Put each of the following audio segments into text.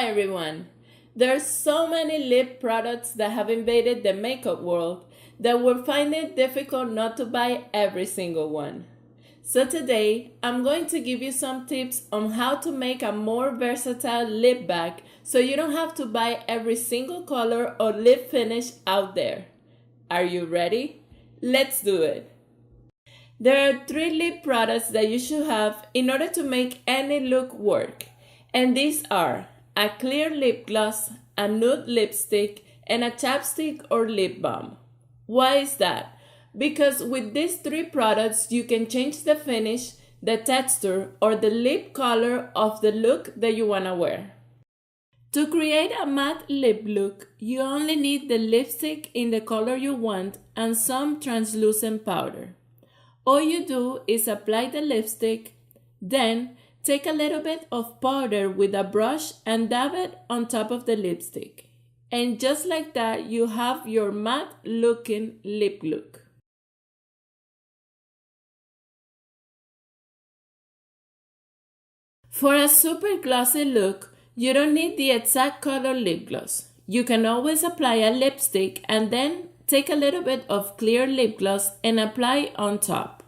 Hi everyone! There are so many lip products that have invaded the makeup world that we'll find it difficult not to buy every single one. So today, I'm going to give you some tips on how to make a more versatile lip bag so you don't have to buy every single color or lip finish out there. Are you ready? Let's do it! There are 3 lip products that you should have in order to make any look work. And these are a clear lip gloss, a nude lipstick, and a chapstick or lip balm. Why is that? Because with these 3 products, you can change the finish, the texture, or the lip color of the look that you want to wear. To create a matte lip look, you only need the lipstick in the color you want and some translucent powder. All you do is apply the lipstick, then take a little bit of powder with a brush and dab it on top of the lipstick. And just like that, you have your matte looking lip look. For a super glossy look, you don't need the exact color lip gloss. You can always apply a lipstick and then take a little bit of clear lip gloss and apply on top.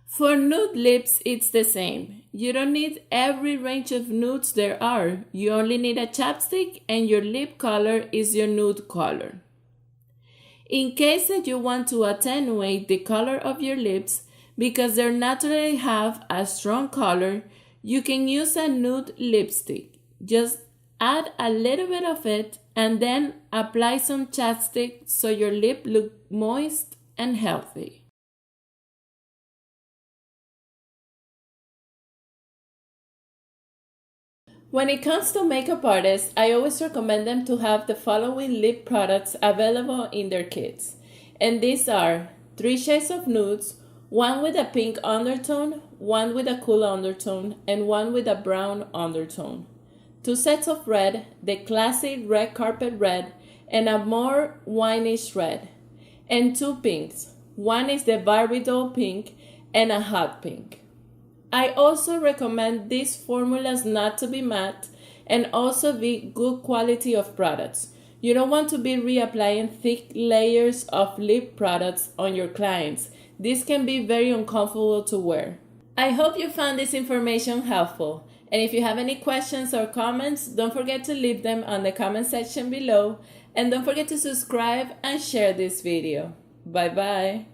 For nude lips, it's the same. You don't need every range of nudes there are. You only need a chapstick and your lip color is your nude color. In case that you want to attenuate the color of your lips because they naturally have a strong color, you can use a nude lipstick. Just add a little bit of it and then apply some chapstick so your lip looks moist and healthy. When it comes to makeup artists, I always recommend them to have the following lip products available in their kits. And these are 3 shades of nudes, 1 with a pink undertone, 1 with a cool undertone, and 1 with a brown undertone. 2 sets of red, the classic red carpet red, and a more wineish red. And 2 pinks. 1 is the Barbie doll pink and a hot pink. I also recommend these formulas not to be matte and also be good quality of products. You don't want to be reapplying thick layers of lip products on your clients. This can be very uncomfortable to wear. I hope you found this information helpful. And if you have any questions or comments, don't forget to leave them on the comment section below. And don't forget to subscribe and share this video. Bye bye.